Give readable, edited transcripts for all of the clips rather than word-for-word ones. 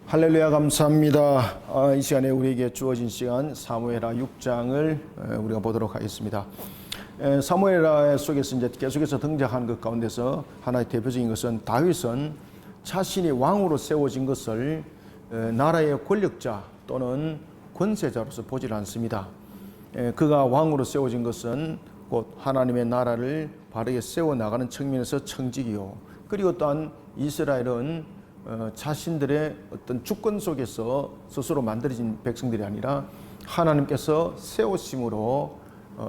할렐루야, 감사합니다. 이 시간에 우리에게 주어진 시간 사무엘하 6장을 우리가 보도록 하겠습니다. 사무엘하 속에서 이제 계속해서 등장하는 것 가운데서 하나의 대표적인 것은 다윗은 자신이 왕으로 세워진 것을 나라의 권력자 또는 권세자로서 보질 않습니다. 그가 왕으로 세워진 것은 곧 하나님의 나라를 바르게 세워나가는 측면에서 청직이요, 그리고 또한 이스라엘은 자신들의 어떤 주권 속에서 스스로 만들어진 백성들이 아니라 하나님께서 세우심으로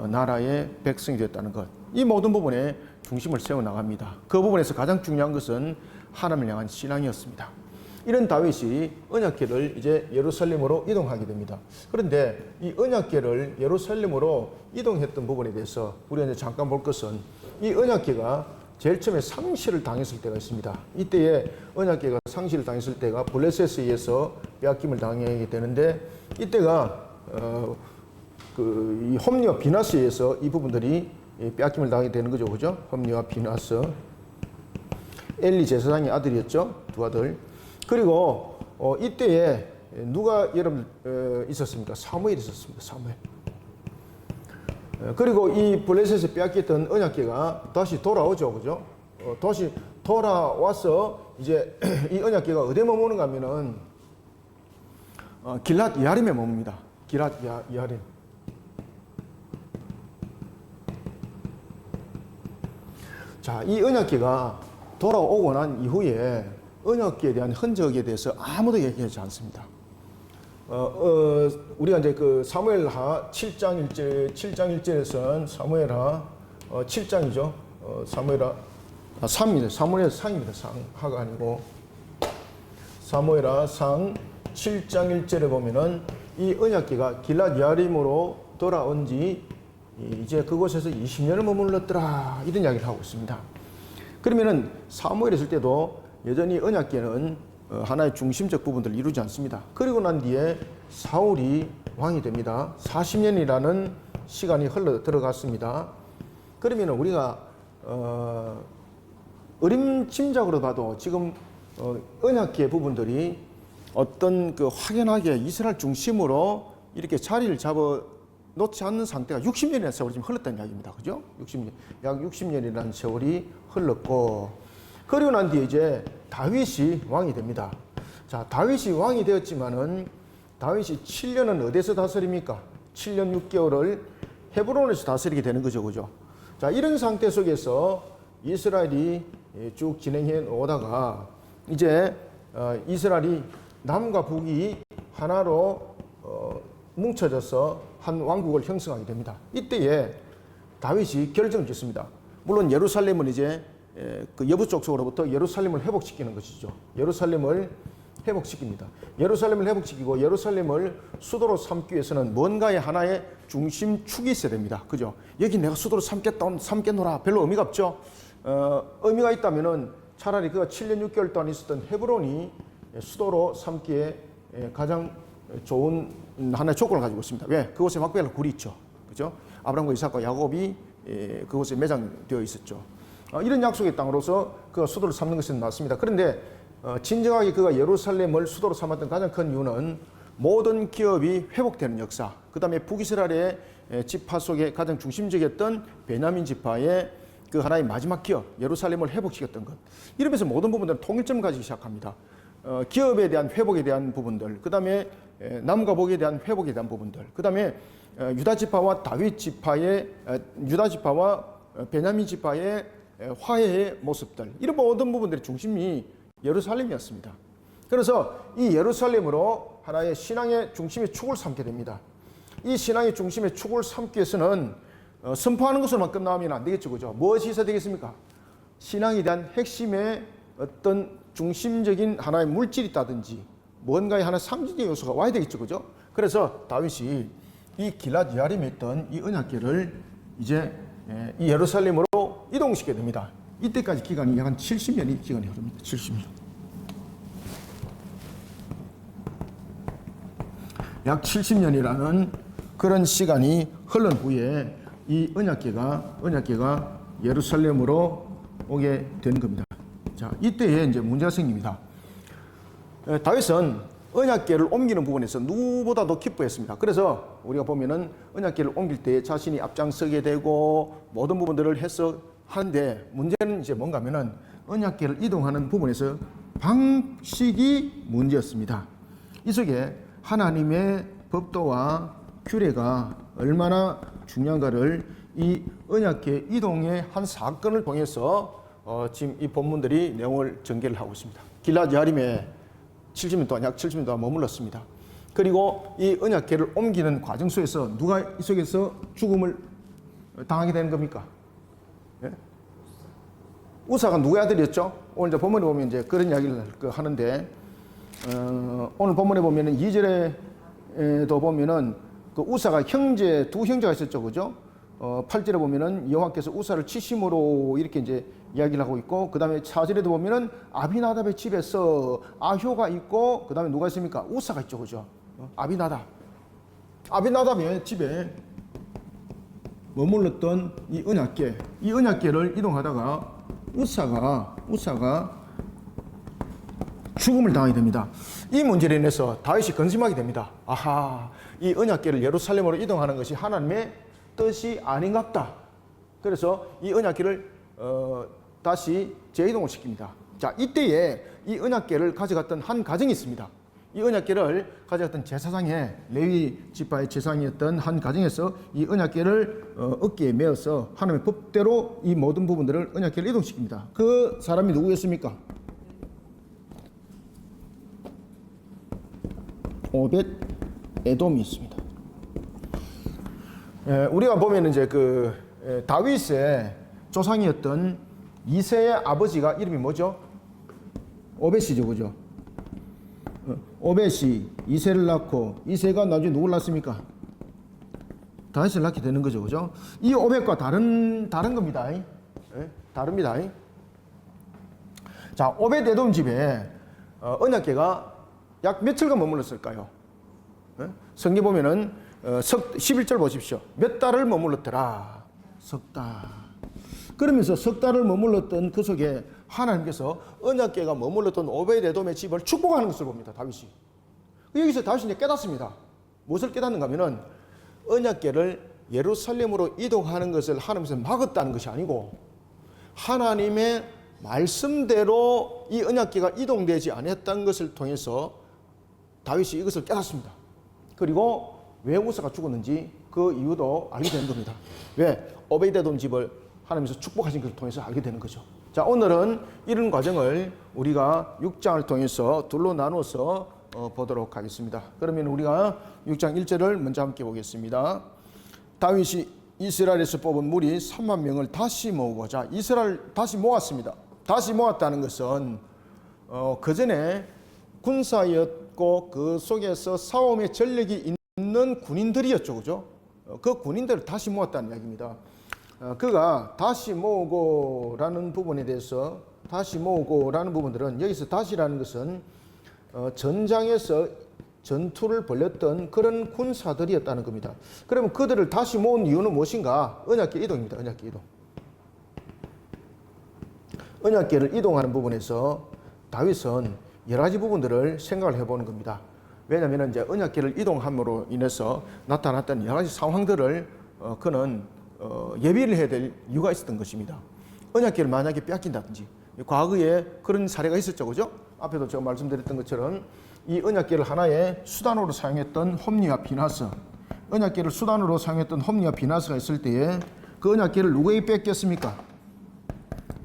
나라의 백성이 되었다는 것, 이 모든 부분에 중심을 세워나갑니다. 그 부분에서 가장 중요한 것은 하나님을 향한 신앙이었습니다. 이런 다윗이 언약궤를 이제 예루살렘으로 이동하게 됩니다. 그런데 이 언약궤를 예루살렘으로 이동했던 부분에 대해서 우리가 이제 잠깐 볼 것은, 이 언약궤가 제일 처음에 상실을 당했을 때가 있습니다. 이때에 언약궤가 상실을 당했을 때가 블레셋에 의해서 빼앗김을 당하게 되는데, 이때가 이 홈리와 비나스에 의해서 이 부분들이 빼앗김을 당하게 되는 거죠, 그죠? 홈리와 비나스, 엘리 제사장의 아들이었죠, 두 아들. 그리고 이때에 누가 여러분 있었습니까? 사무엘이 있었습니다. 사무엘. 그리고 이 블레셋에 빼앗겼던 언약궤가 다시 돌아오죠, 그죠? 다시 돌아와서 이제 이 언약궤가 어디에 머무는가 하면은 길랏 야림에 머뭅니다. 길랏 야림. 자, 이 언약궤가 돌아오고 난 이후에 언약궤에 대한 흔적에 대해서 아무도 얘기하지 않습니다. 우리가 이제 그 사무엘하 7장 1절에서는 사무엘하 7장이죠. 사무엘하 3입니다. 사무엘하 상입니다. 상하가 아니고 사무엘하 상 7장 1절에 보면은 이 언약궤가 길랏 야림으로 돌아온 지 이제 그곳에서 20년을 머물렀더라, 이런 이야기를 하고 있습니다. 그러면은 사무엘에 있을 때도 여전히 언약궤는 하나의 중심적 부분들을 이루지 않습니다. 그리고 난 뒤에 사울이 왕이 됩니다. 40년이라는 시간이 흘러 들어갔습니다. 그러면 우리가 어림짐작으로 봐도 지금 언약궤 부분들이 어떤 그 확연하게 이스라엘 중심으로 이렇게 자리를 잡아 놓지 않는 상태가 60년이라는 세월이 지금 흘렀다는 이야기입니다. 그죠? 60년, 약 60년이라는 세월이 흘렀고, 그리고 난 뒤에 이제 다윗이 왕이 됩니다. 자, 다윗이 왕이 되었지만은 다윗이 7년은 어디서 다스립니까? 7년 6개월을 헤브론에서 다스리게 되는 거죠, 그죠? 자, 이런 상태 속에서 이스라엘이 쭉 진행해 오다가 이제 이스라엘이 남과 북이 하나로 뭉쳐져서 한 왕국을 형성하게 됩니다. 이때에 다윗이 결정을 짓습니다. 물론 예루살렘은 이제 그 여부 족속으로부터 예루살렘을 회복시키는 것이죠. 예루살렘을 회복시킵니다. 예루살렘을 회복시키고 예루살렘을 수도로 삼기 위해서는 뭔가의 하나의 중심축이 있어야 됩니다. 그죠? 여기 내가 수도로 삼겠노라, 별로 의미가 없죠. 의미가 있다면은 차라리 그가 7년 6개월 동안 있었던 헤브론이 수도로 삼기에 가장 좋은 하나의 조건을 가지고 있습니다. 왜? 그곳에 막벨라 굴이 있죠. 그죠? 아브라함과 이삭과 야곱이 그곳에 매장되어 있었죠. 이런 약속의 땅으로서 그가 수도를 삼는 것은 맞습니다. 그런데 진정하게 그가 예루살렘을 수도로 삼았던 가장 큰 이유는 모든 기업이 회복되는 역사, 그 다음에 북이스라엘의 지파 속에 가장 중심적이었던 베냐민 지파의 그 하나의 마지막 기업, 예루살렘을 회복시켰던 것, 이러면서 모든 부분들은 통일점을 가지기 시작합니다. 기업에 대한 회복에 대한 부분들, 그 다음에 남과 북에 대한 회복에 대한 부분들, 그 다음에 유다 지파와 다윗 지파의 유다 지파와 베냐민 지파의 화해의 모습들, 이런 모든 부분들의 중심이 예루살렘이었습니다. 그래서 이 예루살렘으로 하나의 신앙의 중심의 축을 삼게 됩니다. 이 신앙의 중심의 축을 삼기 위해서는 선포하는 것으로만 끝나면 안 되겠죠, 그죠? 무엇이 있어야 되겠습니까? 신앙에 대한 핵심의 어떤 중심적인 하나의 물질이 있다든지 뭔가의 하나 상징적 요소가 와야 되겠죠, 그죠? 그래서 다윗이 이 길랏 야림에 있던 이 언약궤를 이제 이 예루살렘으로 이동시키게 됩니다. 이때까지 기간이 약 한 70년이 기간이 흐릅니다. 70년. 약 70년이라는 그런 시간이 흐른 후에 이 언약궤가 예루살렘으로 오게 된 겁니다. 자, 이때에 이제 문제가 생깁니다. 다윗은 언약궤를 옮기는 부분에서 누구보다도 기뻐했습니다. 그래서 우리가 보면은 언약궤를 옮길 때 자신이 앞장서게 되고 모든 부분들을 해서 하는데, 문제는 이제 뭔가 하면은 언약궤를 이동하는 부분에서 방식이 문제였습니다. 이 속에 하나님의 법도와 규례가 얼마나 중요한가를 이 언약궤 이동의 한 사건을 통해서 지금 이 본문들이 내용을 전개를 하고 있습니다. 길앗 야림에 70년 동안, 약 70년 동안 머물렀습니다. 그리고 이 언약궤를 옮기는 과정 속에서 누가 이 속에서 죽음을 당하게 되는 겁니까? 예? 우사가 누구의 아들이었죠? 오늘 이제 본문에 보면 이제 그런 이야기를 하는데, 오늘 본문에 보면은 2절에도 보면은 그 우사가 두 형제가 있었죠, 그죠? 8절에 보면은 여호와께서 우사를 치심으로 이렇게 이제 이야기를 하고 있고, 그 다음에 4절에도 보면은 아비나답의 집에서 아효가 있고, 그 다음에 누가 있습니까? 우사가 있죠, 그죠? 아비나답의 집에 머물렀던 이 언약궤를 이동하다가 우사가 죽음을 당하게 됩니다. 이 문제로 인해서 다윗이 근심하게 됩니다. 아하, 이 언약궤를 예루살렘으로 이동하는 것이 하나님의 뜻이 아닌갑다. 그래서 이 언약궤를 다시 재이동을 시킵니다. 자, 이때에 이 언약궤를 가져갔던 한 가정이 있습니다. 이 언약궤를 가져갔던 제사장의, 레위 지파의 제사장이었던 한 가정에서 이 언약궤를 어깨에 메어서 하나님의 법대로 이 모든 부분들을 언약궤를 이동시킵니다. 그 사람이 누구였습니까? 오벳 에돔이 있습니다. 우리가 보면 이제 다윗의 조상이었던 이새의 아버지가 이름이 뭐죠? 오벳이죠, 그죠? 오벳이 이새를 낳고, 이새가 나중에 누굴 낳습니까? 다윗을 낳게 되는 거죠, 그죠? 이 오벳과 다른 겁니다. 다릅니다. 자, 오벳 에돔 집에 언약궤가 약 며칠간 머물렀을까요? 성경 보면은 11절 보십시오. 몇 달을 머물렀더라. 석 달. 그러면서 석 달을 머물렀던 그 속에 하나님께서 언약궤가 머물렀던 오벳 에돔의 집을 축복하는 것을 봅니다, 다윗이. 여기서 다윗이 이제 깨닫습니다. 무엇을 깨닫는가 하면은 언약궤를 예루살렘으로 이동하는 것을 하나님께서 막았다는 것이 아니고, 하나님의 말씀대로 이 언약궤가 이동되지 않았다는 것을 통해서 다윗이 이것을 깨닫습니다. 그리고 왜 우사가 죽었는지 그 이유도 알게 되는 겁니다. 왜? 오벳 에돔 집을 하나님께서 축복하신 것을 통해서 알게 되는 거죠. 자, 오늘은 이런 과정을 우리가 6장을 통해서 둘로 나눠서 보도록 하겠습니다. 그러면 우리가 6장 1절을 먼저 함께 보겠습니다. 다윗이 이스라엘에서 뽑은 무리 3만 명을 다시 모으고자 이스라엘 다시 모았습니다. 다시 모았다는 것은 그 전에 군사였고 그 속에서 싸움의 전력이 있는 군인들이었죠, 그죠? 그 군인들을 다시 모았다는 이야기입니다. 그가 다시 모으고라는 부분에 대해서, 다시 모으고라는 부분들은, 여기서 다시라는 것은 전장에서 전투를 벌였던 그런 군사들이었다는 겁니다. 그러면 그들을 다시 모은 이유는 무엇인가? 언약궤 이동입니다. 언약궤 이동. 언약궤를 이동하는 부분에서 다윗은 여러 가지 부분들을 생각을 해보는 겁니다. 왜냐하면 이제 언약궤를 이동함으로 인해서 나타났던 여러 가지 상황들을 그는 예비를 해야 될 이유가 있었던 것입니다. 언약궤를 만약에 빼앗긴다든지, 과거에 그런 사례가 있었죠, 그죠? 앞에도 제가 말씀드렸던 것처럼 이 언약궤를 하나의 수단으로 사용했던 홈리와 비나스, 언약궤를 수단으로 사용했던 홈리와 비나스가 있을 때에 그 언약궤를 누구에게 뺏겼습니까?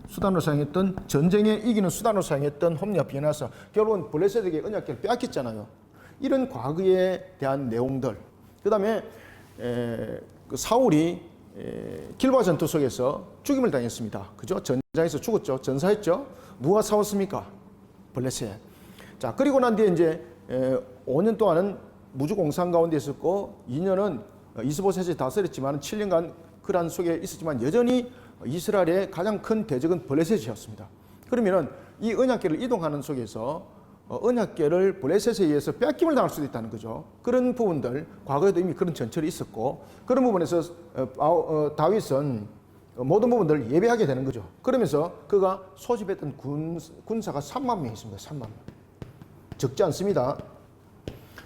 수단으로 사용했던, 전쟁에 이기는 수단으로 사용했던 홈리와 비나스, 결국은 블레셋에게 언약궤를 빼앗겼잖아요. 이런 과거에 대한 내용들, 그 다음에 그 사울이 길보아 전투 속에서 죽임을 당했습니다. 그죠? 전장에서 죽었죠. 전사했죠. 누가 싸웠습니까? 블레셋. 자, 그리고 난 뒤에 이제 5년 동안은 무주공산 가운데 있었고, 2년은 이스보셋이 다스렸지만 7년간 그란 속에 있었지만 여전히 이스라엘의 가장 큰 대적은 블레셋이었습니다. 그러면은 이 언약궤를 이동하는 속에서 언약궤를 블레셋에 의해서 뺏김을 당할 수도 있다는 거죠. 그런 부분들, 과거에도 이미 그런 전철이 있었고, 그런 부분에서 다윗은 모든 부분들을 예배하게 되는 거죠. 그러면서 그가 소집했던 군사가 3만 명 있습니다. 3만 명. 적지 않습니다.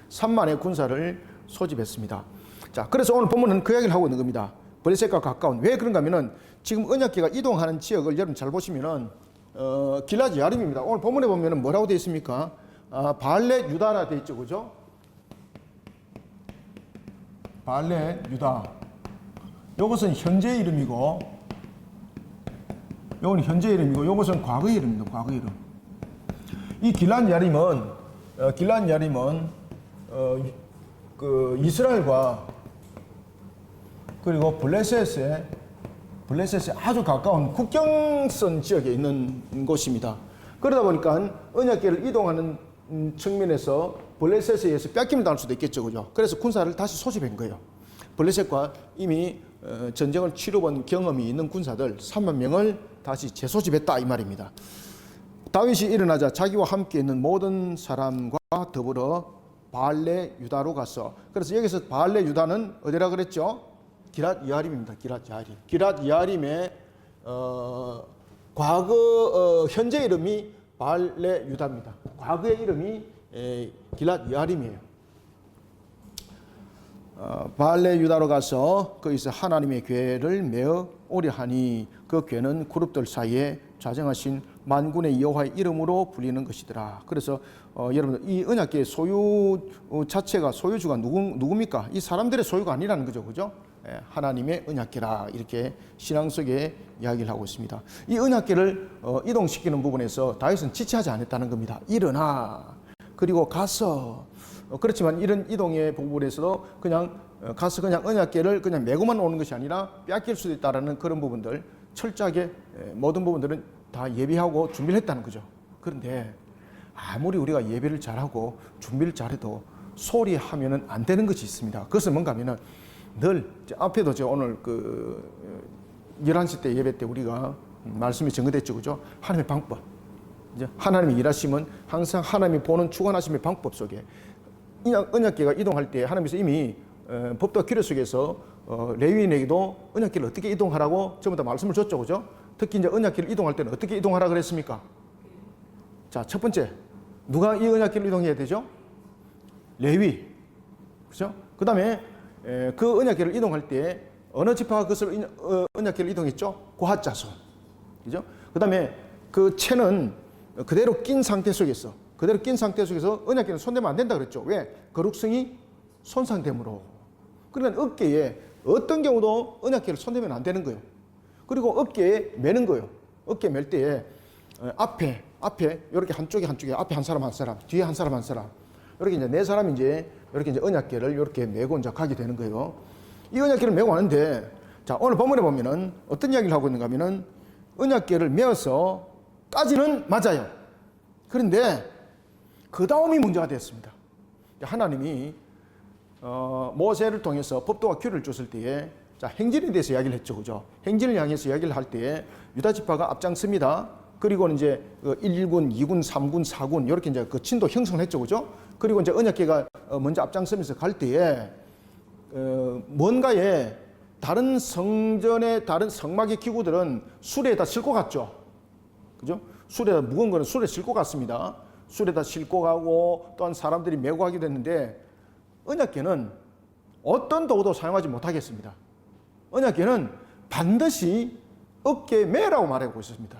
3만의 군사를 소집했습니다. 자, 그래서 오늘 본문은 그 이야기를 하고 있는 겁니다. 블레셋과 가까운. 왜 그런가 하면은 지금 언약궤가 이동하는 지역을 여러분 잘 보시면은 길라드 야림입니다. 오늘 본문에 보면은 뭐라고 되어 있습니까? 발레 유다라 되어 있죠, 그죠? 발레 유다. 이것은 현재 이름이고, 이건 현재 이름이고, 이것은 과거의 이름입니다. 과거의 이름. 이 길라드 야림은 그 이스라엘과 그리고 블레셋에 아주 가까운 국경선 지역에 있는 곳입니다. 그러다 보니까 언약궤를 이동하는 측면에서 블레셋에 의해서 뺏김을 당할 수도 있겠죠, 그죠? 그래서 군사를 다시 소집한 거예요. 블레셋과 이미 전쟁을 치러본 경험이 있는 군사들 3만 명을 다시 재소집했다 이 말입니다. 다윗이 일어나자 자기와 함께 있는 모든 사람과 더불어 발레 유다로 갔어. 그래서 여기서 발레 유다는 어디라 그랬죠? 기랏 여아림입니다. 기랏 여아림의 과거 현재 이름이 발레 유다입니다. 과거의 이름이 기랏 여아림이에요. 발레 유다로 가서 거기서 하나님의 궤를 메어 오려 하니 그 궤는 그룹들 사이에 좌정하신 만군의 여호와의 이름으로 불리는 것이더라. 그래서 여러분들 이 언약궤의 소유 자체가 소유주가 누굽니까? 이 사람들의 소유가 아니라는 거죠, 그죠? 하나님의 언약궤라 이렇게 신앙 속에 이야기를 하고 있습니다. 이 언약궤를 이동시키는 부분에서 다윗은 지체하지 않았다는 겁니다. 일어나 그리고 가서 그렇지만 이런 이동의 부분에서도 그냥 가서 그냥 언약궤를 그냥 메고만 오는 것이 아니라 뺏길 수도 있다라는 그런 부분들 철저하게 모든 부분들은 다 예비하고 준비를 했다는 거죠. 그런데 아무리 우리가 예배를 잘하고 준비를 잘해도 소리 하면은 안 되는 것이 있습니다. 그것은 뭔가 하면은 늘 앞에도 저 오늘 그 11시 때 예배 때 우리가 말씀이 전거됐죠, 그죠? 하나님의 방법. 이제 하나님의 일하심은 항상 하나님이 보는 주관하심의 방법 속에 언약궤가 이동할 때 하나님께서 이미 법도와 규례 속에서 레위인에게도 언약궤를 어떻게 이동하라고 전부 다 말씀을 줬죠, 그죠? 특히 이제 언약궤를 이동할 때는 어떻게 이동하라 그랬습니까? 자, 첫 번째 누가 이 언약궤를 이동해야 되죠? 레위, 그죠? 그 다음에 그 언약궤를 이동할 때 어느 지파가 그것을 언약궤를 이동했죠? 고핫 자손, 그죠? 그 다음에 그 채는 그대로 낀 상태 속에서 언약궤는 손대면 안 된다 그랬죠. 왜? 거룩성이 손상됨으로. 그러니까 어깨에 어떤 경우도 언약궤를 손대면 안 되는 거예요. 그리고 어깨에 매는 거예요. 어깨에 맬 때에 앞에 이렇게 한쪽에 앞에 한 사람 뒤에 한 사람 이렇게 이제 네 사람이 이제 이렇게 이제 언약궤를 이렇게 메고 이제 가게 되는 거예요. 이 언약궤를 메고 가는데 자, 오늘 본문에 보면은 어떤 이야기를 하고 있는가 하면은 언약궤를 메어서까지는 맞아요. 그런데 그 다음이 문제가 됐습니다. 하나님이 모세를 통해서 법도와 규례를 줬을 때에 자, 행진에 대해서 이야기를 했죠, 그죠? 행진을 향해서 이야기를 할 때에 유다 지파가 앞장섭니다. 그리고는 이제 1군, 2군, 3군, 4군 이렇게 이제 그 진도 형성을 했죠, 그죠? 그리고 이제 언약궤가 먼저 앞장서면서 갈 때에 뭔가에 다른 성전의 다른 성막의 기구들은 수레에다 싣고 갔죠, 그죠? 수레에다 무거운 거는 수레에 싣고 갔습니다. 수레에다 싣고 가고 또한 사람들이 메고 가게 됐는데 언약궤는 어떤 도구도 사용하지 못하겠습니다. 언약궤는 반드시 어깨에 매라고 말하고 있었습니다.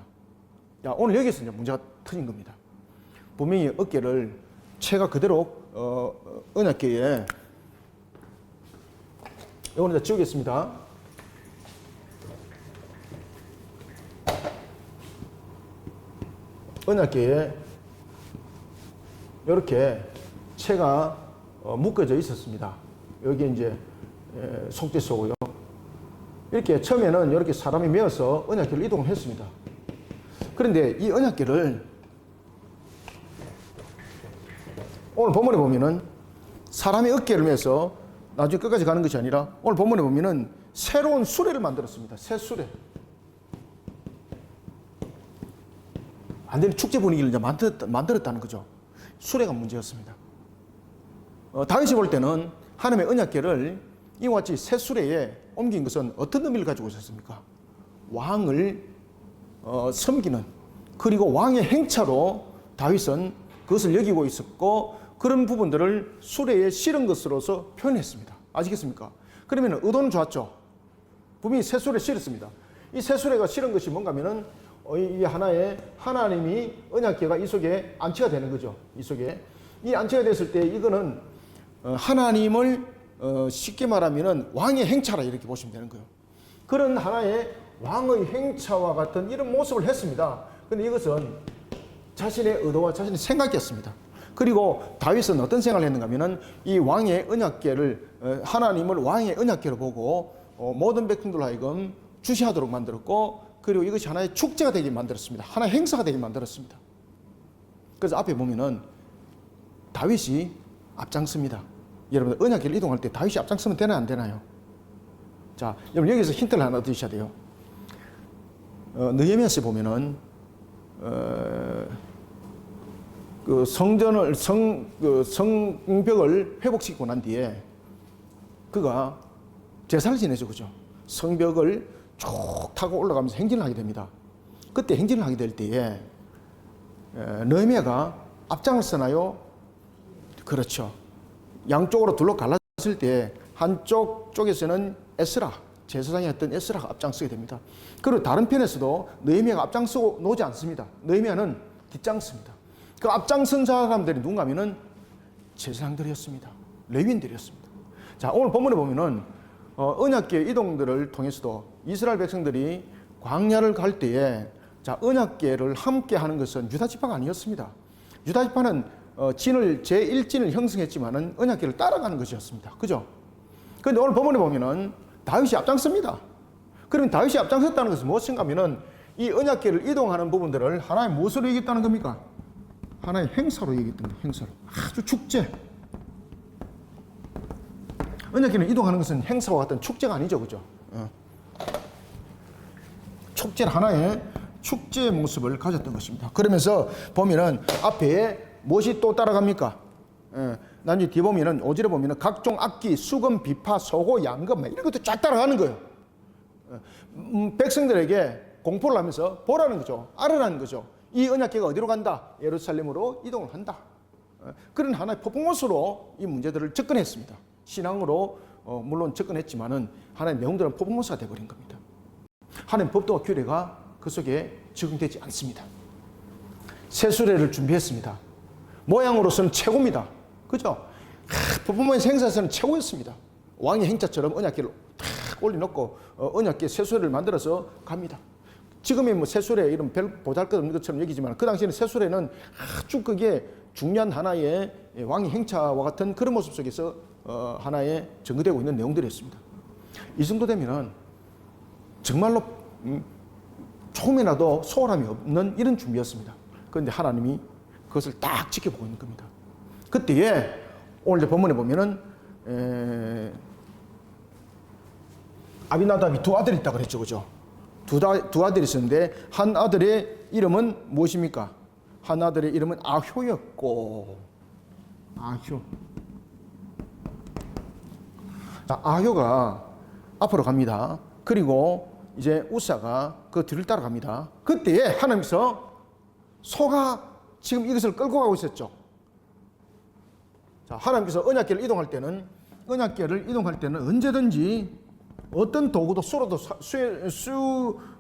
야, 오늘 여기서 이제 문제가 터진 겁니다. 분명히 어깨를 채가 그대로 언약궤에 이거는 이제 지우겠습니다. 언약궤에 이렇게 채가 묶어져 있었습니다. 여기 이제 속죄소고요. 이렇게 처음에는 이렇게 사람이 메어서 언약궤를 이동을 했습니다. 그런데 이 언약궤를 오늘 본문에 보면은 사람이 어깨를 메서 나중에 끝까지 가는 것이 아니라 오늘 본문에 보면은 새로운 수레를 만들었습니다. 새 수레. 완전히 축제 분위기를 이제 만들었다는 거죠. 수레가 문제였습니다. 다윗이 볼 때는 하나님의 언약궤를 이와 같이 새 수레에 옮긴 것은 어떤 의미를 가지고 있었습니까? 왕을 섬기는, 그리고 왕의 행차로 다윗은 그것을 여기고 있었고 그런 부분들을 수레에 실은 것으로서 표현했습니다. 아시겠습니까? 그러면 의도는 좋았죠. 분명히 새 수레 실었습니다. 이 새 수레가 실은 것이 뭔가 하면은 이 하나의 하나님이 언약궤가 이 속에 안치가 되는 거죠. 이 속에. 이 안치가 됐을 때 이거는 하나님을 쉽게 말하면은 왕의 행차라 이렇게 보시면 되는 거예요. 그런 하나의 왕의 행차와 같은 이런 모습을 했습니다. 그런데 이것은 자신의 의도와 자신의 생각이었습니다. 그리고 다윗은 어떤 생각을 했는가 하면은 이 왕의 언약궤를 하나님을 왕의 언약궤로 보고 모든 백성들 하여금 주시하도록 만들었고 그리고 이것이 하나의 축제가 되게 만들었습니다. 하나의 행사가 되게 만들었습니다. 그래서 앞에 보면은 다윗이 앞장섭니다. 여러분 언약궤를 이동할 때 다윗이 앞장서면 되나 안 되나요? 자, 여러분 여기서 힌트를 하나 얻으셔야 돼요. 느헤미야서에 보면은 그 성벽을 회복시키고 난 뒤에 그가 제사를 지내죠, 그죠? 성벽을 쭉 타고 올라가면서 행진을 하게 됩니다. 그때 행진을 하게 될 때에 느헤미야가 앞장을 서나요? 그렇죠. 양쪽으로 둘러 갈라졌을 때 한쪽 쪽에서는 에스라, 제사장이었던 에스라가 앞장서게 됩니다. 그리고 다른 편에서도 느헤미야가 앞장서고 노지 않습니다. 느헤미야는 뒷장섭니다. 그 앞장선 사람들이 누군가 하면은 제사장들이었습니다. 레위인들이었습니다. 자, 오늘 본문에 보면은 언약궤 이동들을 통해서도 이스라엘 백성들이 광야를 갈 때에 자, 언약궤를 함께 하는 것은 유다 지파가 아니었습니다. 유다 지파는 제1진을 형성했지만은 언약궤를 따라가는 것이었습니다. 그죠? 그런데 오늘 본문에 보면은 다윗이 앞장섭니다. 그러면 다윗이 앞장섰다는 것은 무엇인가 하면은 이 언약궤를 이동하는 부분들을 하나의 무엇으로 얘기했다는 겁니까? 하나의 행사로 얘기했던 거예요. 행사로. 아주 축제. 언약궤를 이동하는 것은 행사와 같은 축제가 아니죠. 그죠? 축제는 하나의 축제의 모습을 가졌던 것입니다. 그러면서 보면은 앞에 무엇이 또 따라갑니까? 나중에 뒤에 보면은 5절에 보면은 각종 악기, 수금, 비파, 소고, 양금 이런 것도 쫙 따라가는 거예요. 백성들에게 공포를 하면서 보라는 거죠. 알으라는 거죠. 이 언약궤가 어디로 간다? 예루살렘으로 이동을 한다. 그런 하나의 퍼포먼스로 이 문제들을 접근했습니다. 신앙으로 물론 접근했지만은 하나의 내용들은 퍼포먼스가 되어버린 겁니다. 하나님 법도와 규례가 그 속에 적용되지 않습니다. 새 수레를 준비했습니다. 모양으로서는 최고입니다. 그죠? 퍼포먼스 행사에서는 최고였습니다. 왕의 행차처럼 언약궤를 탁 올려놓고 언약궤 새 수레를 만들어서 갑니다. 지금의 뭐 새수레 이런 별 보잘것없는 것처럼 여기지만 그 당시에는 새수레는 아주 그게 중요한 하나의 왕의 행차와 같은 그런 모습 속에서 하나의 전거되고 있는 내용들이었습니다. 이 정도 되면은 정말로 조금이라도 소홀함이 없는 이런 준비였습니다. 그런데 하나님이 그것을 딱 지켜보고 있는 겁니다. 그때에 오늘 본문에 보면은 아비나답이 두 아들이 있다고 그랬죠, 그죠? 두 아들이 있었는데 한 아들의 이름은 무엇입니까? 한 아들의 이름은 아효였고 아효. 자, 아효가 앞으로 갑니다. 그리고 이제 우사가 그 뒤를 따라갑니다. 그때에 하나님께서 소가 지금 이것을 끌고 가고 있었죠. 자, 하나님께서 언약궤를 이동할 때는 언제든지 어떤 도구도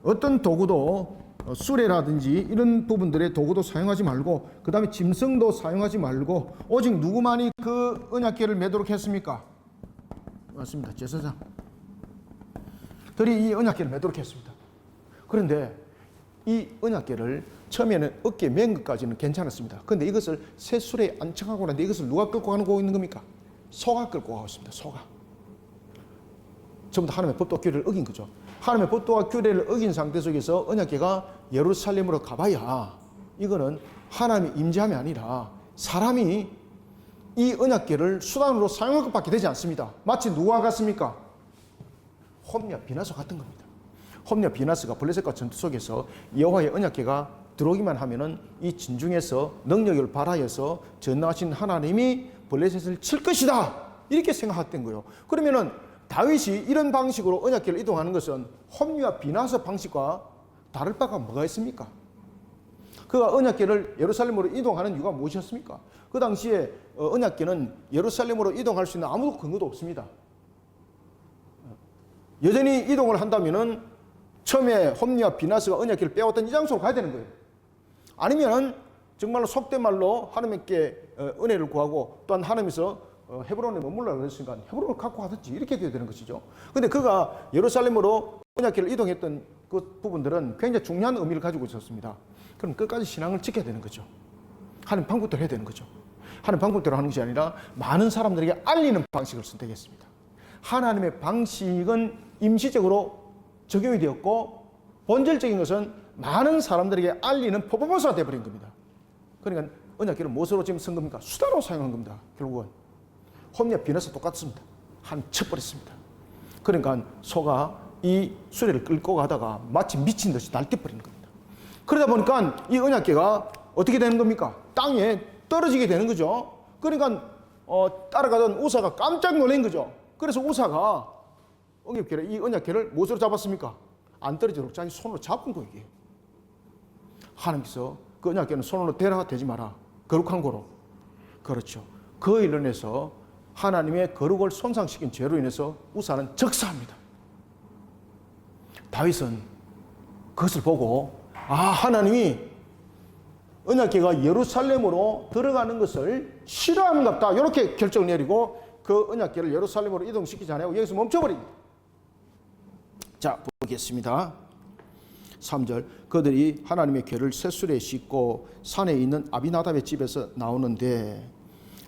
어떤 도구도 수레라든지 이런 부분들의 도구도 사용하지 말고 그 다음에 짐승도 사용하지 말고 오직 누구만이 그 언약궤를 매도록 했습니까? 맞습니다. 제사장들이 이 언약궤를 매도록 했습니다. 그런데 이 언약궤를 처음에는 어깨에 맨 것까지는 괜찮았습니다. 그런데 이것을 새 수레에 안착하고 나는데 이것을 누가 끌고 가고 있는 겁니까? 소가 끌고 가고 있습니다. 소가. 전부 다 하나님의 법도와 규례를 어긴 거죠. 하나님의 법도와 규례를 어긴 상태 속에서 언약궤가 예루살렘으로 가봐야 이거는 하나님의 임재함이 아니라 사람이 이 언약궤를 수단으로 사용할 것밖에 되지 않습니다. 마치 누구와 같습니까? 홈리와 비나스와 같은 겁니다. 홈리와 비나스가 블레셋과 전투 속에서 여호와의 언약궤가 들어오기만 하면은 이 진중에서 능력을 발하여서 전능하신 하나님이 블레셋을 칠 것이다 이렇게 생각했던 거예요. 그러면은 다윗이 이런 방식으로 언약궤를 이동하는 것은 홈리와 비나스 방식과 다를 바가 뭐가 있습니까? 그가 언약궤를 예루살렘으로 이동하는 이유가 무엇이었습니까? 그 당시에 언약궤는 예루살렘으로 이동할 수 있는 아무도 근거도 없습니다. 여전히 이동을 한다면은 처음에 홈리와 비나스가 언약궤를 빼왔던 이 장소로 가야 되는 거예요. 아니면은 정말로 속된 말로 하나님께 은혜를 구하고 또한 하나님께서 헤브론에 머물라고 그랬으니까 헤브론을 갖고 가든지 이렇게 돼야 되는 것이죠. 근데 그가 예루살렘으로 언약궤를 이동했던 그 부분들은 굉장히 중요한 의미를 가지고 있었습니다. 그럼 끝까지 신앙을 지켜야 되는 거죠. 하나님 방법대로 해야 되는 거죠. 하나님 방법대로 하는 것이 아니라 많은 사람들에게 알리는 방식을 선택했습니다. 하나님의 방식은 임시적으로 적용이 되었고 본질적인 것은 많은 사람들에게 알리는 퍼포먼스가 되어버린 겁니다. 그러니까 언약궤를 무엇으로 지금 쓴 겁니까? 수단으로 사용한 겁니다. 결국은 홈리와 비나스 똑같습니다. 한 쳐버렸습니다. 그러니까 소가 이 수레를 끌고 가다가 마치 미친 듯이 날뛰어버리는 겁니다. 그러다 보니까 이 언약궤가 어떻게 되는 겁니까? 땅에 떨어지게 되는 거죠. 그러니까 따라가던 우사가 깜짝 놀란 거죠. 그래서 우사가 이 언약궤를 무엇으로 잡았습니까? 안 떨어지도록 자기 손으로 잡은 거예요. 이게. 하나님께서 그 언약궤는 손으로 대라 대지 마라. 거룩한 거로. 그렇죠. 그 일로 인해서 하나님의 거룩을 손상시킨 죄로 인해서 우사는 적사합니다. 다윗은 그것을 보고 하나님이 언약궤가 예루살렘으로 들어가는 것을 싫어하는 것 같다. 이렇게 결정을 내리고 그 언약궤를 예루살렘으로 이동시키지 않아요. 여기서 멈춰버립니다. 자, 보겠습니다. 3절 그들이 하나님의 궤를 셋수레에 싣고 산에 있는 아비나답의 집에서 나오는데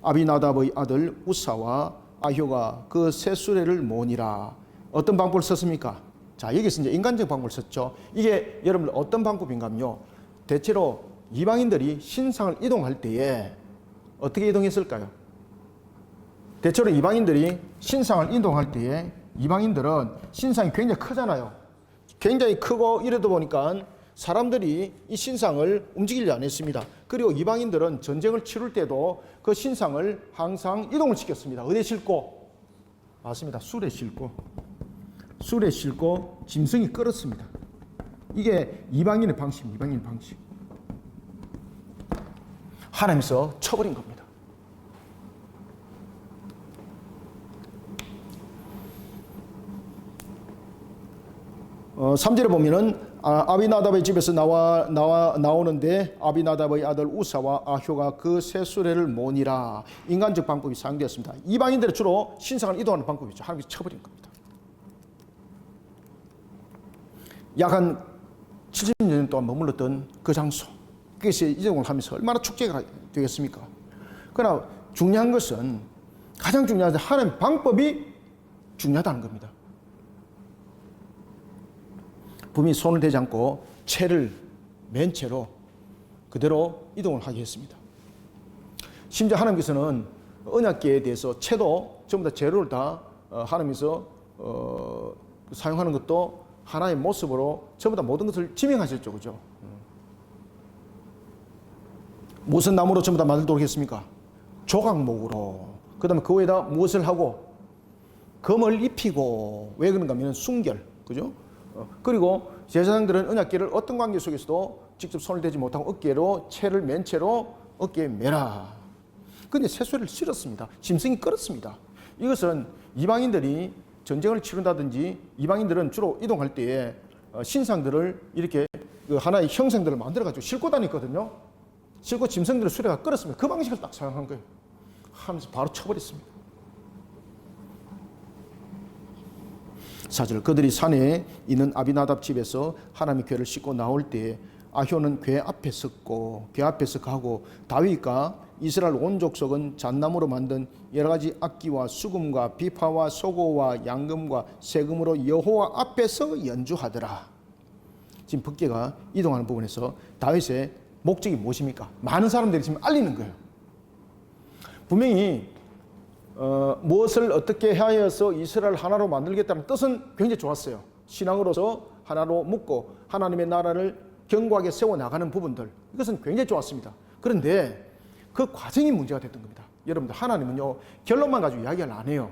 아비나답의 아들 우사와 아효가 그 셋수레를 모으니라. 어떤 방법을 썼습니까? 자, 여기서 이제 인간적 방법을 썼죠. 이게 여러분들 어떤 방법인가요? 대체로 이방인들이 신상을 이동할 때에 어떻게 이동했을까요? 대체로 이방인들이 신상을 이동할 때에 이방인들은 신상이 굉장히 크잖아요. 굉장히 크고 이러다 보니까 사람들이 이 신상을 움직이지 않았습니다. 그리고 이방인들은 전쟁을 치룰 때도 그 신상을 항상 이동을 시켰습니다. 어디에 싣고? 맞습니다. 술에 싣고. 술에 싣고 짐승이 끌었습니다. 이게 이방인의 방식입니다. 이방인의 방식. 하나님께서 쳐버린 겁니다. 어, 3절에 보면은 아비나답의 집에서 나오는데 아비나답의 아들 우사와 아효가 그 세 수레를 모으니라. 인간적 방법이 사용되었습니다. 이방인들은 주로 신상을 이동하는 방법이죠. 하나님께서 쳐버린 겁니다. 약 한 70년 동안 머물렀던 그 장소, 그것이 이동을 하면서 얼마나 축제가 되겠습니까? 그러나 중요한 것은, 가장 중요한 것은 하나님 방법이 중요하다는 겁니다. 분명히 손을 대지 않고 채를 맨 채로 그대로 이동을 하게 했습니다. 심지어 하나님께서는 언약궤에 대해서 채도 전부 다 재료를 다 하나님께서 사용하는 것도 하나의 모습으로 전부 다 모든 것을 지명하셨죠. 그죠? 무슨 나무로 전부 다 만들도록 했습니까? 조각목으로. 그 다음에 그 위에다 무엇을 하고? 금을 입히고. 왜 그런가 하면 순결. 그죠? 그리고 제사장들은 언약궤를 어떤 관계 속에서도 직접 손을 대지 못하고 어깨로 채를 맨 채로 어깨에 매라. 근데 쇠소리를 실었습니다. 짐승이 끌었습니다. 이것은 이방인들이 전쟁을 치른다든지 이방인들은 주로 이동할 때에 신상들을 이렇게 하나의 형상들을 만들어가지고 싣고 다녔거든요. 싣고 짐승들을 수레가 끌었습니다. 그 방식을 딱 사용한 거예요. 하면서 바로 쳐버렸습니다. 4절 그들이 산에 있는 아비나답 집에서 하나님의 궤를 싣고 나올 때 아효는 궤 앞에 섰고 궤 앞에서 가고 다윗과 이스라엘 온 족속은 잣나무로 만든 여러 가지 악기와 수금과 비파와 소고와 양금과 세금으로 여호와 앞에서 연주하더라. 지금 법궤가 이동하는 부분에서 다윗의 목적이 무엇입니까? 많은 사람들이 지금 알리는 거예요. 분명히 무엇을 어떻게 하여서 이스라엘 하나로 만들겠다는 뜻은 굉장히 좋았어요. 신앙으로서 하나로 묶고 하나님의 나라를 견고하게 세워나가는 부분들, 이것은 굉장히 좋았습니다. 그런데 그 과정이 문제가 됐던 겁니다. 여러분들, 하나님은요 결론만 가지고 이야기를 안 해요.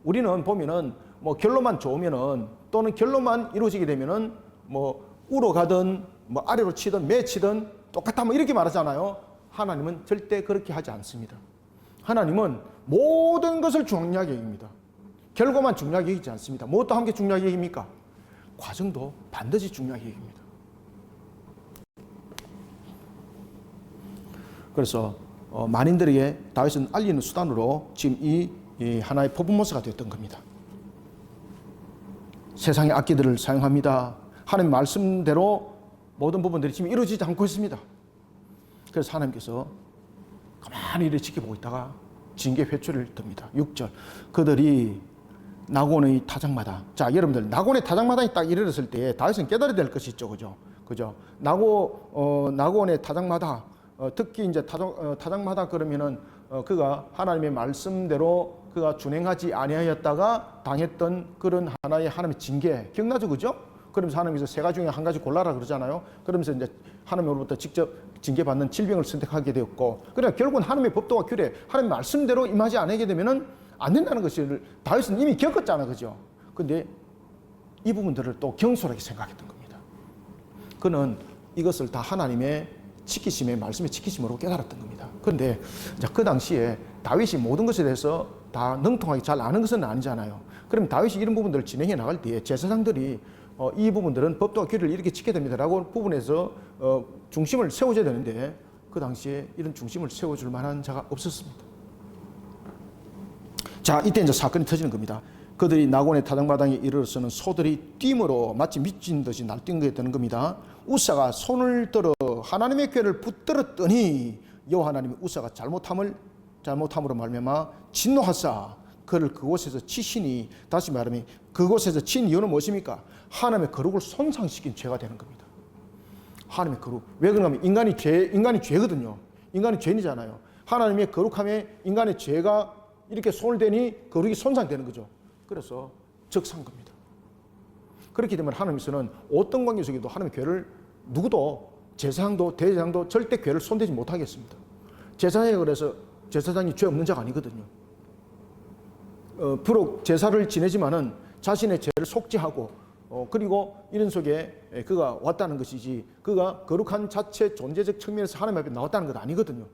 우리는 보면은 뭐 결론만 좋으면은 또는 결론만 이루어지게 되면은 뭐 우로 가든 뭐 아래로 치든 매 치든 똑같아 뭐 이렇게 말하잖아요. 하나님은 절대 그렇게 하지 않습니다. 하나님은 모든 것을 중요하게 여깁니다. 결과만 중요하게 여기지 않습니다. 무엇도 함께 중요하게 여깁니까? 과정도 반드시 중요하게 여깁니다. 그래서 만인들에게 다윗은 알리는 수단으로 지금 이 하나의 퍼포먼스가 되었던 겁니다. 세상의 악기들을 사용합니다. 하나님 말씀대로 모든 부분들이 지금 이루어지지 않고 있습니다. 그래서 하나님께서 가만히 이렇게 지켜보고 있다가 징계 회초리를 듭니다. 6절 그들이 나곤의 타작마당. 자, 여러분들 나곤의 타작마당이 딱 이르렀을 때 다윗은 깨달아야 될 것이 있죠, 그죠? 나곤의 타작마당, 특히 이제 타작마당 그러면은 그가 하나님의 말씀대로 그가 준행하지 아니하였다가 당했던 그런 하나님의 징계 기억나죠, 그죠? 그러면서 하나님께서 세 가지 중에 한 가지 골라라 그러잖아요. 그러면서 이제 하나님으로부터 직접 징계받는 질병을 선택하게 되었고, 그러나 결국은 하나님의 법도와 규례, 하나님 말씀대로 임하지 않게 되면은 안 된다는 것을 다윗은 이미 겪었잖아, 그죠? 근데 이 부분들을 또 경솔하게 생각했던 겁니다. 그는 이것을 다 하나님의 지키심의 말씀의 지키심으로 깨달았던 겁니다. 그런데 그 당시에 다윗이 모든 것에 대해서 다 능통하게 잘 아는 것은 아니잖아요. 그럼 다윗이 이런 부분들을 진행해 나갈 때에 제사장들이 이 부분들은 법도와 규례를 이렇게 지켜야 됩니다라고 부분에서 중심을 세워줘야 되는데 그 당시에 이런 중심을 세워줄 만한 자가 없었습니다. 자, 이때 이제 사건이 터지는 겁니다. 그들이 나곤의 타작마당에 이르러서는 소들이 뛰므로 마치 미친 듯이 날뛰게 되는 겁니다. 우사가 손을 들어 하나님의 궤를 붙들었더니 여호와 하나님이 우사가 잘못함으로 말미암아 진노하사 그를 그곳에서 치시니, 다시 말하면 그곳에서 친 이유는 무엇입니까? 하나님의 거룩을 손상시킨 죄가 되는 겁니다. 하나님의 거룩. 왜 그러냐면 인간이 죄거든요. 인간이 죄인이잖아요. 하나님의 거룩함에 인간의 죄가 이렇게 손을 대니 거룩이 손상되는 거죠. 그래서 적산 겁니다. 그렇게 되면 하나님께서는 어떤 관계 속에도 하나님의 죄를 누구도 제사장도 대제사장도 절대 죄를 손대지 못하겠습니다. 제사장이 그래서 제사장이 죄 없는 자가 아니거든요. 비록 제사를 지내지만은 자신의 죄를 속죄하고 그리고 이런 속에 그가 왔다는 것이지 그가 거룩한 자체 존재적 측면에서 하나님 앞에 나왔다는 것 아니거든요.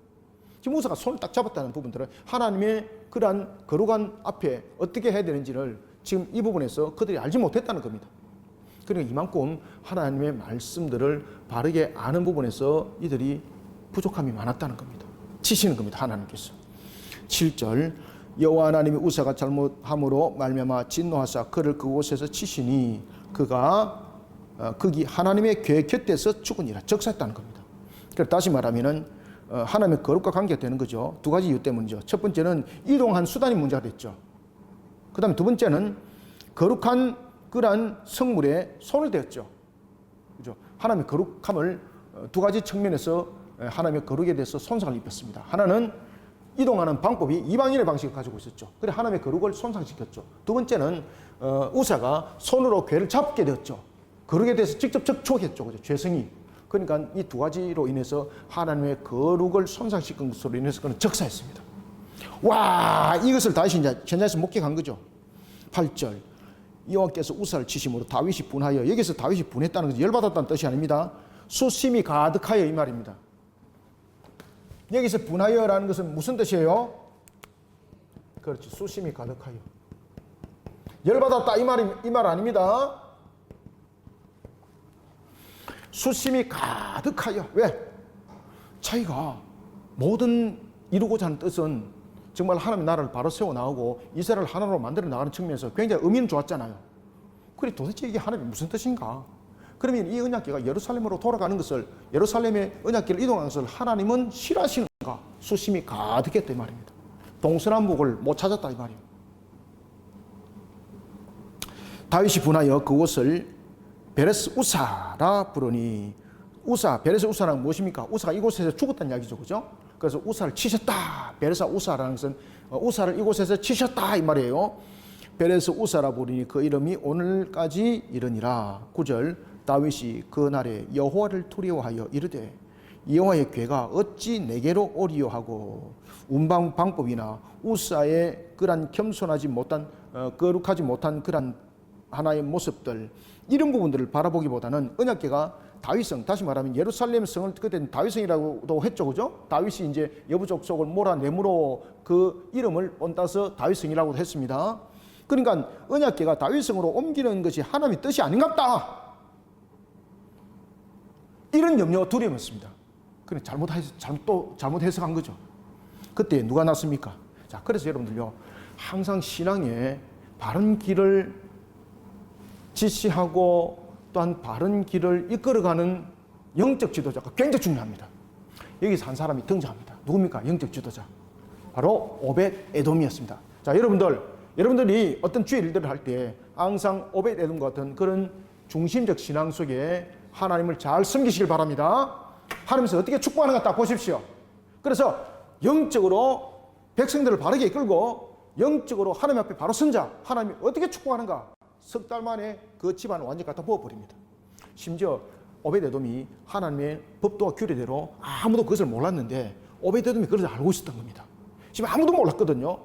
지금 우사가 손을 딱 잡았다는 부분들은 하나님의 그러한 거룩한 앞에 어떻게 해야 되는지를 지금 이 부분에서 그들이 알지 못했다는 겁니다. 그러니까 이만큼 하나님의 말씀들을 바르게 아는 부분에서 이들이 부족함이 많았다는 겁니다. 치시는 겁니다. 하나님께서. 7절 여호와 하나님이 우사가 잘못함으로 말미암아 진노하사 그를 그곳에서 치시니 그가 거기 하나님의 궤 곁에서 죽으니라. 적사했다는 겁니다. 그래서 다시 말하면은 하나님의 거룩과 관계가 되는 거죠. 두 가지 이유 때문이죠. 첫 번째는 이동한 수단이 문제가 됐죠. 그 다음에 두 번째는 거룩한 그러한 성물에 손을 대었죠. 그죠? 하나님의 거룩함을 두 가지 측면에서 하나님의 거룩에 대해서 손상을 입혔습니다. 하나는 이동하는 방법이 이방인의 방식을 가지고 있었죠. 그래 하나님의 거룩을 손상시켰죠. 두 번째는 우사가 손으로 궤를 잡게 되었죠. 거룩에 대해서 직접 접촉했죠. 그죠? 죄성이. 그러니까 이 두 가지로 인해서 하나님의 거룩을 손상시킨 것으로 인해서 그는 적사했습니다. 와, 이것을 다윗이 이제 현장에서 목격한 거죠. 8절 여호와께서 우사를 치심으로 다윗이 분하여, 여기서 다윗이 분했다는 것은 열받았다는 뜻이 아닙니다. 수심이 가득하여 이 말입니다. 여기서 분하여라는 것은 무슨 뜻이에요? 그렇지, 수심이 가득하여. 열받았다 이 말 아닙니다. 수심이 가득하여. 왜? 자기가 모든 이루고자 하는 뜻은 정말 하나님의 나라를 바로 세워나가고 이스라엘을 하나로 만들어 나가는 측면에서 굉장히 의미는 좋았잖아요. 그래 도대체 이게 하나님의 무슨 뜻인가? 그러면 이 언약궤가 예루살렘으로 돌아가는 것을, 예루살렘의 언약궤를 이동하는 것을 하나님은 싫어하시는가? 수심이 가득했다 이 말입니다. 동서남북을 못 찾았다 이 말이에요. 다윗이 분하여 그곳을 베레스 우사라 부르니, 베레스 우사는 무엇입니까? 우사가 이곳에서 죽었다는 이야기죠, 그죠? 그래서 우사를 치셨다. 베레스 우사라는 것은 우사를 이곳에서 치셨다 이 말이에요. 베레스 우사라 부르니 그 이름이 오늘까지 이르니라. 9절 다윗이 그 날에 여호와를 두려워하여 이르되 여호와의 궤가 어찌 내게로 오리요 하고 운방 방법이나 우사의 그런 겸손하지 못한 거룩하지 못한 그런 하나의 모습들, 이런 부분들을 바라보기보다는 언약궤가 다윗성, 다시 말하면 예루살렘 성을 그때는 다윗성이라고도 했죠, 그죠? 다윗이 이제 여부 족속을 몰아내므로 그 이름을 본따서 다윗성이라고도 했습니다. 그러니까 언약궤가 다윗성으로 옮기는 것이 하나님의 뜻이 아닌갑다, 이런 염려와 두려움이 있습니다. 그래 잘못 해석한 거죠. 그때 누가 났습니까? 자, 그래서 여러분들요, 항상 신앙에 바른 길을 지시하고 또한 바른 길을 이끌어가는 영적 지도자가 굉장히 중요합니다. 여기서 한 사람이 등장합니다. 누굽니까? 영적 지도자. 바로 오벳 에돔이었습니다. 자, 여러분들이 어떤 주의 일들을 할 때 항상 오벳 에돔 같은 그런 중심적 신앙 속에 하나님을 잘 섬기시길 바랍니다. 하나님께서 어떻게 축복하는가 딱 보십시오. 그래서 영적으로 백성들을 바르게 이끌고 영적으로 하나님 앞에 바로 선자, 하나님이 어떻게 축복하는가, 석 달 만에 그 집안을 완전히 갖다 부어버립니다. 심지어 오벳에돔이 하나님의 법도와 규례대로 아무도 그것을 몰랐는데 오벳에돔이 그것을 알고 있었던 겁니다. 지금 아무도 몰랐거든요.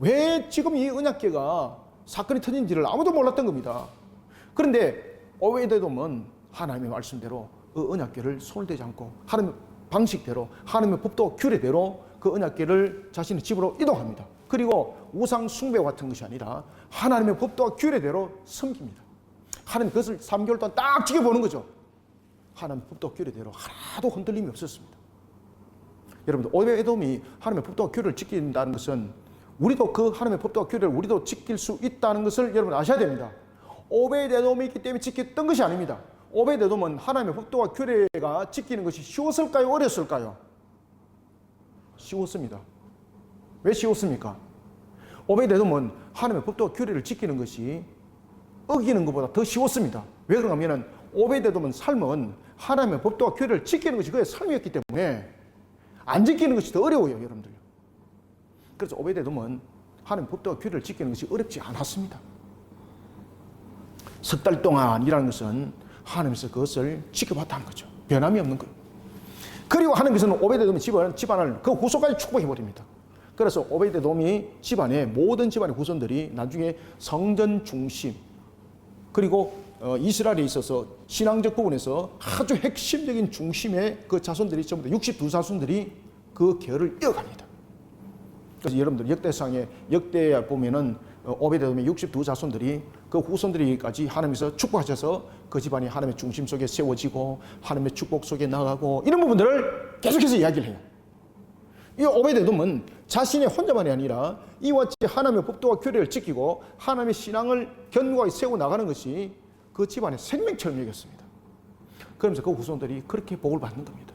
왜 지금 이 언약궤가 사건이 터진지를 아무도 몰랐던 겁니다. 그런데 오벳에돔은 하나님의 말씀대로 그 언약궤를 손을 대지 않고 하나님의 방식대로, 하나님의 법도와 규례대로 그 언약궤를 자신의 집으로 이동합니다. 그리고 우상 숭배 같은 것이 아니라 하나님의 법도와 규례대로 섬깁니다. 하나님 그것을 3개월 동안 딱 지켜보는 거죠. 하나님의 법도와 규례대로 하나도 흔들림이 없었습니다. 여러분들, 오벳에돔이 하나님의 법도와 규례를 지킨다는 것은 우리도 그 하나님의 법도와 규례를 우리도 지킬 수 있다는 것을 여러분 아셔야 됩니다. 오벳에돔이 있기 때문에 지켰던 것이 아닙니다. 오벳에돔은 하나님의 법도와 규례가 지키는 것이 쉬웠을까요? 어렸을까요? 쉬웠습니다. 왜 쉬웠습니까? 오벳에돔은 하나님의 법도와 규례를 지키는 것이 어기는 것보다 더 쉬웠습니다. 왜 그런가 하면 오벳에돔은 삶은 하나님의 법도와 규례를 지키는 것이 그의 삶이었기 때문에 안 지키는 것이 더 어려워요, 여러분들. 그래서 오벳에돔은 하나님의 법도와 규례를 지키는 것이 어렵지 않았습니다. 석 달 동안이라는 것은 하나님께서 그것을 지켜봤다는 거죠. 변함이 없는 거예요. 그리고 하나님께서는 오벳에돔의 집안을 그 후손까지 축복해 버립니다. 그래서 오벳에돔이 집안의 모든 집안의 후손들이 나중에 성전 중심, 그리고 이스라엘에 있어서 신앙적 부분에서 아주 핵심적인 중심의 그 자손들이 전부 다 62자손들이 그 계열을 이어갑니다. 그래서 여러분들 역대에 보면은 오벳에돔의 62자손들이 그 후손들이까지 하나님께서 축복하셔서 그 집안이 하나님의 중심 속에 세워지고 하나님의 축복 속에 나가고 이런 부분들을 계속해서 이야기를 해요. 이 오벳에돔은 자신의 혼자만이 아니라 이와 같이 하나님의 법도와 규례를 지키고 하나님의 신앙을 견고하게 세워 나가는 것이 그 집안의 생명처럼 여겼습니다. 그러면서 그 후손들이 그렇게 복을 받는 겁니다.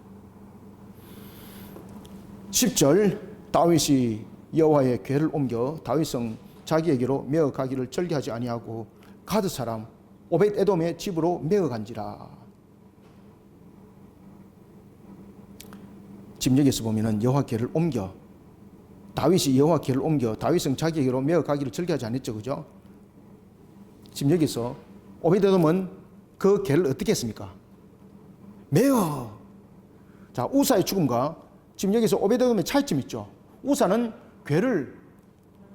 10절, 다윗이 여호와의 궤를 옮겨 다윗성 자기에게로 메어 가기를 절개하지 아니하고 가드 사람 오벳에돔의 집으로 메어 간지라. 지금 여기서 보면은 여호와 궤를 옮겨, 다윗이 여호와 궤를 옮겨 다윗성 자기에게로 메어 가기를 절개하지 않았죠, 그죠? 지금 여기서 오벳에돔은 그 궤를 어떻게 했습니까? 메어. 자, 우사의 죽음과 지금 여기서 오벳에돔의 차이점이 있죠. 우사는 궤를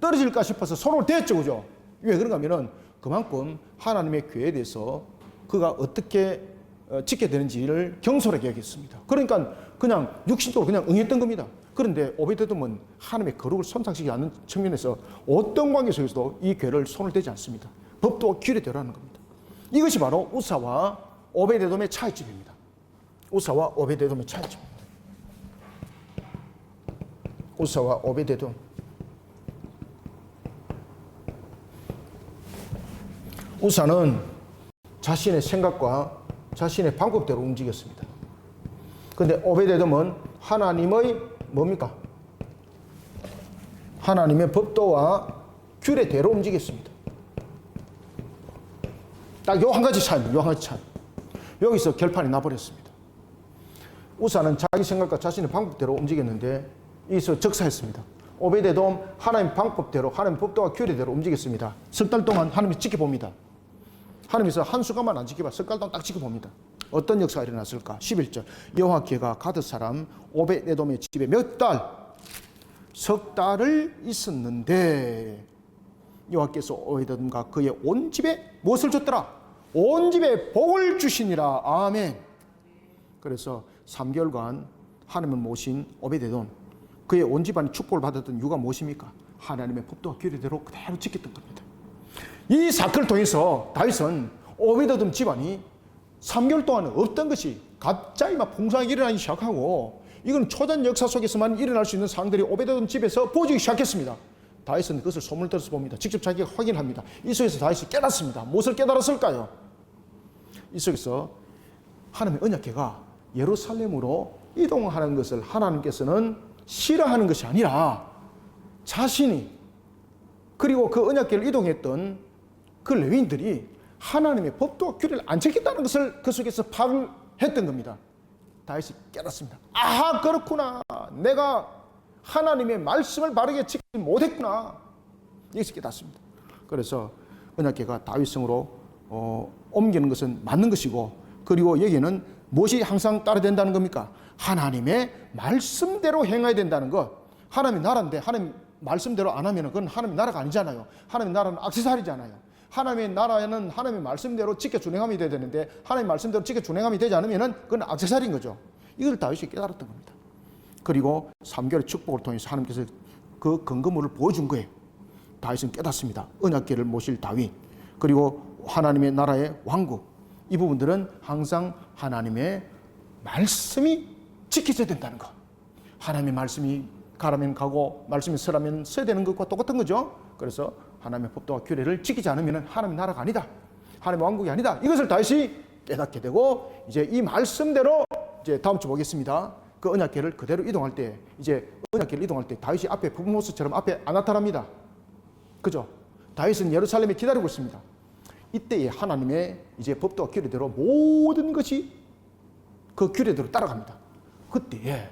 떨어질까 싶어서 손을 댔죠, 그죠? 왜 그런가 하면은 그만큼 하나님의 궤에 대해서 그가 어떻게 지켜야 되는지를 경솔하게 여겼습니다. 그러니까 그냥 육신적으로 그냥 응했던 겁니다. 그런데 오벳에돔은 하나님의 거룩을 손상시키지 않는 측면에서 어떤 관계 속에서도 이 궤를 손을 대지 않습니다. 법도와 규례대로 하는 겁니다. 이것이 바로 우사와 오벳에돔의 차이점입니다. 우사와 오벳에돔의 차이점입니다. 우사와 오벳에돔. 우사는 자신의 생각과 자신의 방법대로 움직였습니다. 그런데 오벳에돔은 하나님의 뭡니까? 하나님의 법도와 규례대로 움직였습니다. 딱 요 한 가지 차이입니다. 요 한 가지 차이. 여기서 결판이 나버렸습니다. 우사는 자기 생각과 자신의 방법대로 움직였는데 여기서 적사했습니다. 오벳에돔 하나님 방법대로 하나님 법도와 규례대로 움직였습니다. 석 달 동안 하나님이 지켜봅니다. 하나님께서 한순간만 안 지켜봐 석 달 동안 딱 지켜봅니다. 어떤 역사가 일어났을까? 11절, 여호와께가 가드 사람 오벳에돔의 집에 몇 달? 석 달을 있었는데 여호와께서 오벳에돔과 그의 온 집에 무엇을 줬더라? 온 집에 복을 주시니라. 아멘. 그래서 3개월간 하나님을 모신 오베데돔, 그의 온 집안이 축복을 받았던 이유가 무엇입니까? 하나님의 법도와 규례대로 그대로 지켰던 겁니다. 이 사건을 통해서 다윗은 오베데돔 집안이 3개월 동안 없던 것이 갑자기 막 풍성하게 일어나기 시작하고, 이건 초전 역사 속에서만 일어날 수 있는 상황들이 오베데돔 집에서 보여지기 시작했습니다. 다윗은 그것을 소문을 들어서 봅니다. 직접 자기가 확인합니다. 이 속에서 다윗이 깨닫습니다. 무엇을 깨달았을까요? 이 속에서 하나님의 언약궤가 예루살렘으로 이동하는 것을 하나님께서는 싫어하는 것이 아니라 자신이, 그리고 그 언약궤를 이동했던 그 레위인들이 하나님의 법도와 규례를 안 지켰다는 것을 그 속에서 파악을 했던 겁니다. 다윗이 깨닫습니다. 아하, 그렇구나. 내가 하나님의 말씀을 바르게 지키지 못했구나. 여기서 깨닫습니다. 그래서 언약궤가 다윗성으로 옮기는 것은 맞는 것이고, 그리고 여기에는 무엇이 항상 따라야 된다는 겁니까? 하나님의 말씀대로 행해야 된다는 것. 하나님의 나라인데 하나님 말씀대로 안 하면 그건 하나님의 나라가 아니잖아요. 하나님의 나라는 액세서리잖아요. 하나님의 나라에는 하나님의 말씀대로 지켜 준행함이 돼야 되는데, 하나님의 말씀대로 지켜 준행함이 되지 않으면 그건 액세서리인 거죠. 이걸 다윗이 깨달았던 겁니다. 그리고 3개월의 축복을 통해서 하나님께서 그 근거물을 보여준 거예요. 다윗은 깨닫습니다. 언약궤를 모실 다윗, 그리고 하나님의 나라의 왕국, 이 부분들은 항상 하나님의 말씀이 지켜져야 된다는 것. 하나님의 말씀이 가라면 가고 말씀이 서라면 서야 되는 것과 똑같은 거죠. 그래서 하나님의 법도와 규례를 지키지 않으면 하나님의 나라가 아니다, 하나님의 왕국이 아니다, 이것을 다윗이 깨닫게 되고, 이제 이 말씀대로 이제 다음 주 보겠습니다. 그 언약궤를 그대로 이동할 때, 이제 언약궤를 이동할 때 다윗이 앞에 부모스처럼 앞에 안 나타납니다. 그죠? 다윗은 예루살렘에 기다리고 있습니다. 이때에 하나님의 이제 법도와 규례대로 모든 것이 그 규례대로 따라갑니다. 그때에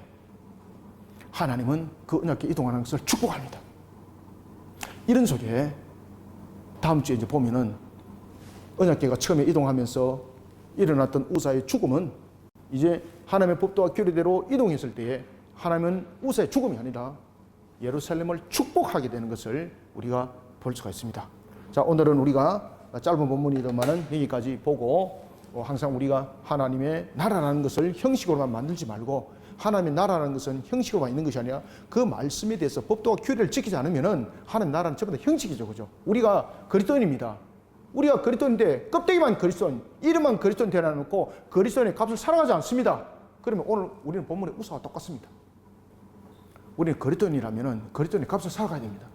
하나님은 그 언약궤 이동하는 것을 축복합니다. 이런 속에 다음 주에 이제 보면은 언약궤가 처음에 이동하면서 일어났던 우사의 죽음은 이제 하나님의 법도와 규례대로 이동했을 때에 하나님은 우사의 죽음이 아니라 예루살렘을 축복하게 되는 것을 우리가 볼 수가 있습니다. 자, 오늘은 우리가 짧은 본문이더만은 여기까지 보고, 항상 우리가 하나님의 나라라는 것을 형식으로만 만들지 말고, 하나님의 나라라는 것은 형식으로만 있는 것이 아니라 그 말씀에 대해서 법도와 규례를 지키지 않으면 하나님 나라는 전부 다 형식이죠. 그죠? 우리가 그리스도인입니다. 우리가 그리스도인데 껍데기만 그리스도인, 이름만 그리스도인 되어놓고 그리스도인의 값을 살아가지 않습니다. 그러면 오늘 우리는 본문의 우사와 똑같습니다. 우리는 그리스도인이라면 그리스도인의 값을 살아가야 됩니다.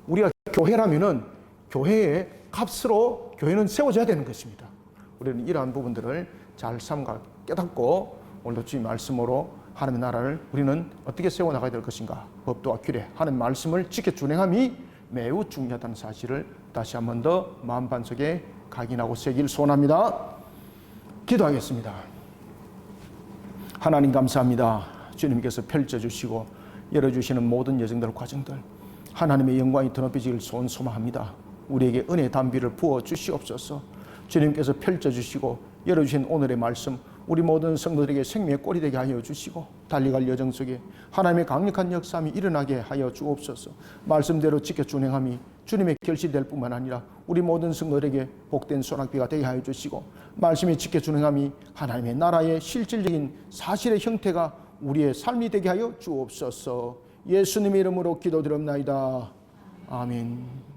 우리가 교회라면은 교회의 값으로 교회는 세워져야 되는 것입니다. 우리는 이러한 부분들을 잘 삼가 깨닫고, 오늘도 주의 말씀으로 하나님의 나라를 우리는 어떻게 세워나가야 될 것인가, 법도와 규례, 하나님의 말씀을 지켜 준행함이 매우 중요하다는 사실을 다시 한 번 더 마음반석에 각인하고 새길 소원합니다. 기도하겠습니다. 하나님 감사합니다. 주님께서 펼쳐주시고 열어주시는 모든 여정들, 과정들, 하나님의 영광이 드높여지길 소원소망합니다. 우리에게 은혜의 담비를 부어 주시옵소서. 주님께서 펼쳐주시고 열어주신 오늘의 말씀, 우리 모든 성도들에게 생명의 꼴이 되게 하여 주시고, 달려갈 여정 속에 하나님의 강력한 역사함이 일어나게 하여 주옵소서. 말씀대로 지켜 준행함이 주님의 결실될 뿐만 아니라 우리 모든 성도들에게 복된 소낙비가 되게 하여 주시고, 말씀이 지켜 준행함이 하나님의 나라의 실질적인 사실의 형태가 우리의 삶이 되게 하여 주옵소서. 예수님의 이름으로 기도드립나이다. 아멘.